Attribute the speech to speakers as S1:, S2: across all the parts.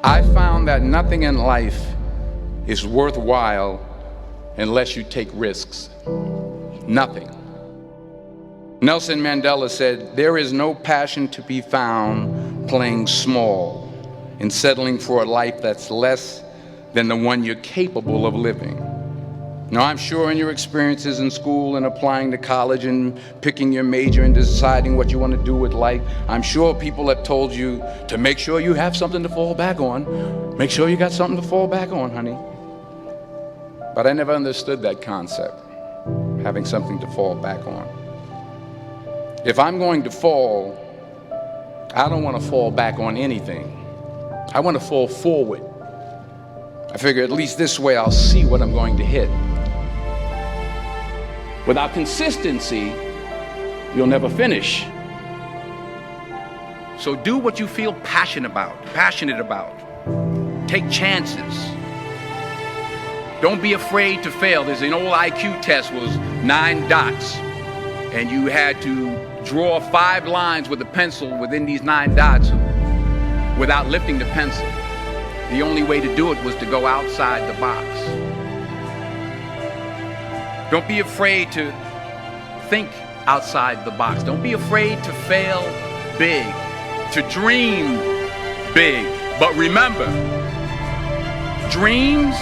S1: I found that nothing in life is worthwhile unless you take risks. Nothing. Nelson Mandela said, "There is no passion to be found playing small and settling for a life that's less than the one you're capable of living." Now, I'm sure in your experiences in school and applying to college and picking your major and deciding what you want to do with life, I'm sure people have told you to make sure you have something to fall back on. Make sure you got something to fall back on, honey. But I never understood that concept, having something to fall back on. If I'm going to fall, I don't want to fall back on anything. I want to fall forward. I figure at least this way I'll see what I'm going to hit. Without consistency, you'll never finish. So do what you feel passionate about. Take chances. Don't be afraid to fail. There's an old IQ test, was 9 dots, and you had to draw 5 lines with a pencil within these 9 dots without lifting the pencil. The only way to do it was to go outside the box. Don't be afraid to think outside the box. Don't be afraid to fail big, to dream big. But remember, dreams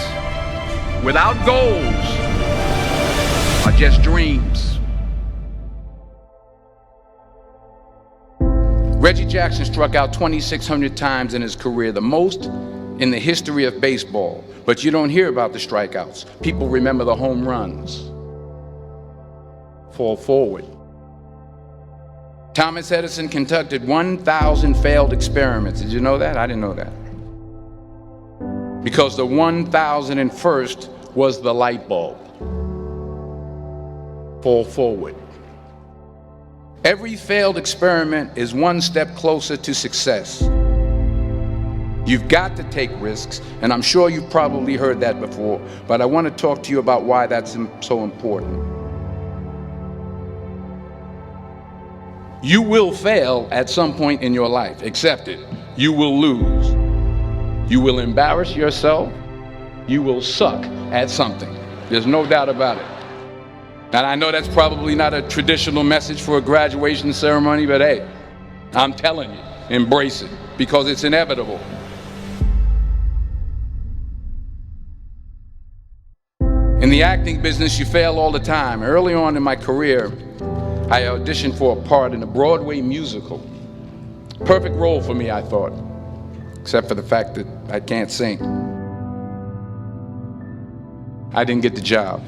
S1: without goals are just dreams. Reggie Jackson struck out 2,600 times in his career, the most in the history of baseball. But you don't hear about the strikeouts. People remember the home runs. Fall forward. Thomas Edison conducted 1,000 failed experiments. Did you know that? I didn't know that. Because the 1,001st was the light bulb. Fall forward. Every failed experiment is one step closer to success. You've got to take risks, and I'm sure you've probably heard that before, but I want to talk to you about why that's so important. You will fail at some point in your life. Accept it. You will lose. You will embarrass yourself. You will suck at something. There's no doubt about it. And I know that's probably not a traditional message for a graduation ceremony, but hey, I'm telling you, embrace it, because it's inevitable. In the acting business, you fail all the time. Early on in my career, I auditioned for a part in a Broadway musical. Perfect role for me, I thought, except for the fact that I can't sing. I didn't get the job.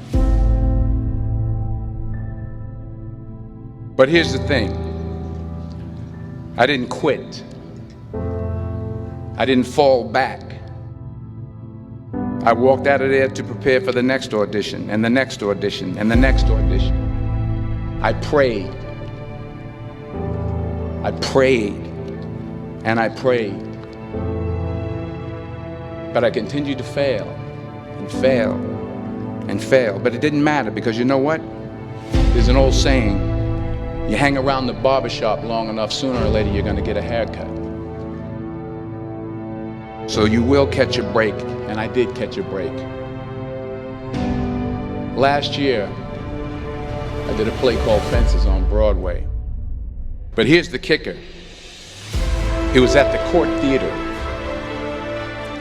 S1: But here's the thing. I didn't quit. I didn't fall back. I walked out of there to prepare for the next audition, and the next audition, and the next audition. I prayed. I prayed. And I prayed. But I continued to fail, and fail, and fail. But it didn't matter, because you know what? There's an old saying, you hang around the barbershop long enough, sooner or later you're going to get a haircut. So you will catch a break, and I did catch a break. Last year, I did a play called Fences on Broadway. But here's the kicker. It was at the Court Theater.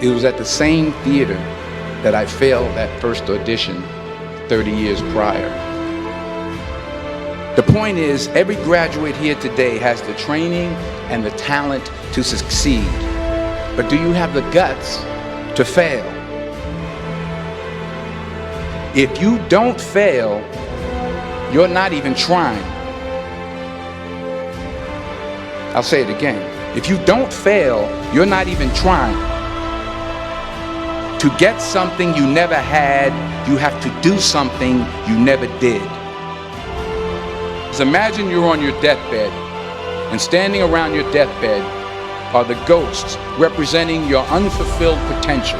S1: It was at the same theater that I failed that first audition 30 years prior. The point is, every graduate here today has the training and the talent to succeed. But do you have the guts to fail? If you don't fail, you're not even trying. I'll say it again. If you don't fail, you're not even trying. To get something you never had, you have to do something you never did. So imagine you're on your deathbed, and standing around your deathbed are the ghosts representing your unfulfilled potential.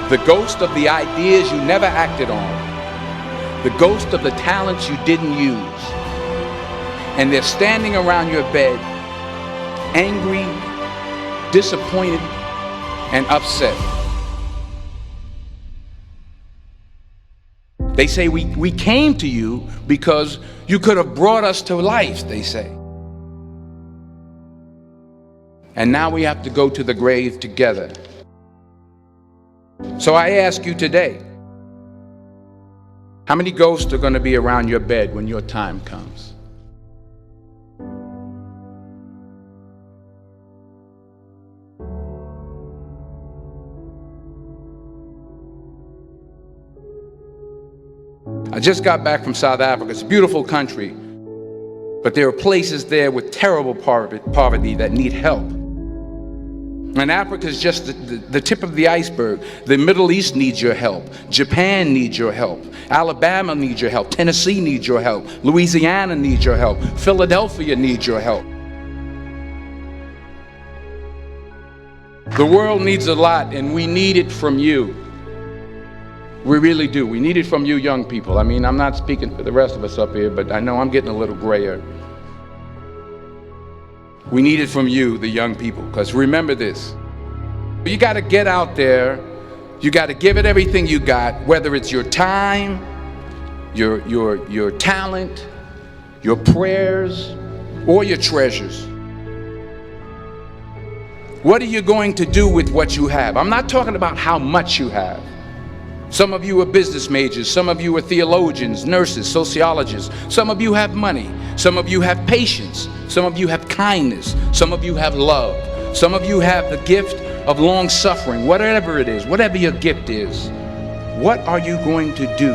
S1: The ghost of the ideas you never acted on. The ghost of the talents you didn't use. And they're standing around your bed, angry, disappointed, and upset. They say we came to you because you could have brought us to life, they say. And now we have to go to the grave together. So I ask you today, how many ghosts are going to be around your bed when your time comes? I just got back from South Africa. It's a beautiful country, but there are places there with terrible poverty that need help. And Africa is just the tip of the iceberg. The Middle East needs your help. Japan needs your help. Alabama needs your help. Tennessee needs your help. Louisiana needs your help. Philadelphia needs your help. The world needs a lot, and we need it from you. We really do. We need it from you young people. I mean, I'm not speaking for the rest of us up here, but I know I'm getting a little grayer. We need it from you, the young people, because remember this. You got to get out there. You got to give it everything you got, whether it's your time, your talent, your prayers, or your treasures. What are you going to do with what you have? I'm not talking about how much you have. Some of you are business majors, some of you are theologians, nurses, sociologists, some of you have money, some of you have patience, some of you have kindness, some of you have love, some of you have the gift of long suffering. Whatever it is, whatever your gift is, what are you going to do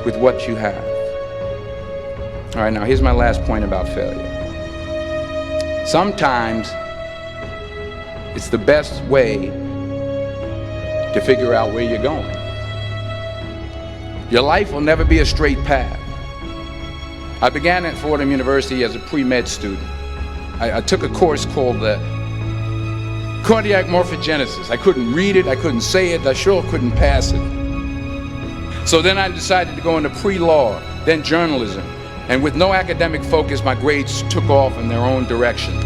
S1: with what you have? All right, now here's my last point about failure. Sometimes it's the best way to figure out where you're going. Your life will never be a straight path. I began at Fordham University as a pre-med student. I took a course called cardiac morphogenesis. I couldn't read it, I couldn't say it, I sure couldn't pass it. So then I decided to go into pre-law, then journalism. And with no academic focus, my grades took off in their own direction.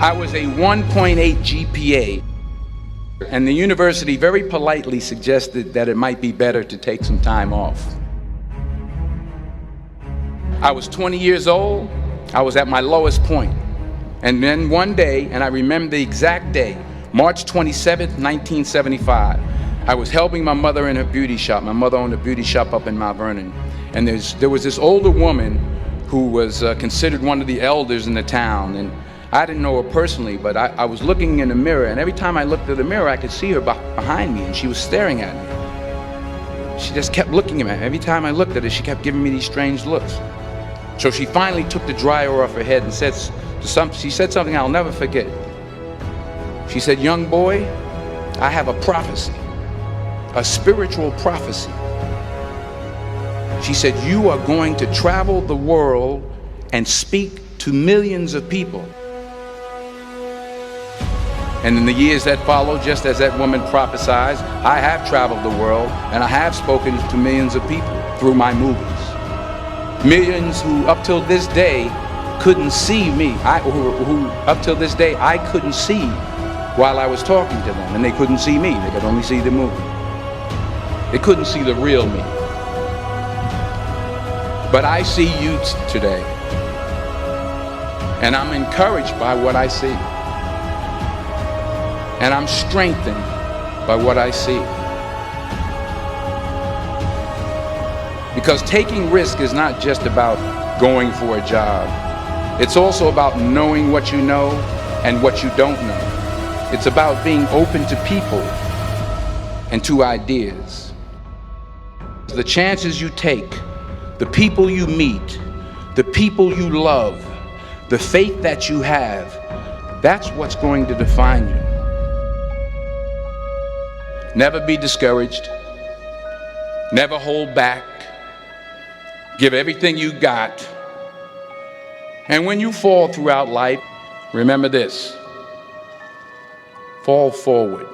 S1: I was a 1.8 GPA. And the university very politely suggested that it might be better to take some time off. I was 20 years old. I was at my lowest point. And then one day, and I remember the exact day, March 27th, 1975, I was helping my mother in her beauty shop. My mother owned a beauty shop up in Mount Vernon. And there was this older woman who was considered one of the elders in the town. And I didn't know her personally, but I was looking in the mirror, and every time I looked at the mirror, I could see her behind me, and she was staring at me. She just kept looking at me. Every time I looked at her, she kept giving me these strange looks. So she finally took the dryer off her head and she said something I'll never forget. She said, "Young boy, I have a prophecy, a spiritual prophecy." She said, "You are going to travel the world and speak to millions of people." And in the years that followed, just as that woman prophesied, I have traveled the world and I have spoken to millions of people through my movies. Millions who up till this day couldn't see me, who up till this day I couldn't see while I was talking to them, and they couldn't see me, they could only see the movie. They couldn't see the real me. But I see you today, and I'm encouraged by what I see. And I'm strengthened by what I see. Because taking risk is not just about going for a job. It's also about knowing what you know and what you don't know. It's about being open to people and to ideas. The chances you take, the people you meet, the people you love, the faith that you have, that's what's going to define you. Never be discouraged. Never hold back. Give everything you got. And when you fall throughout life, remember this: fall forward.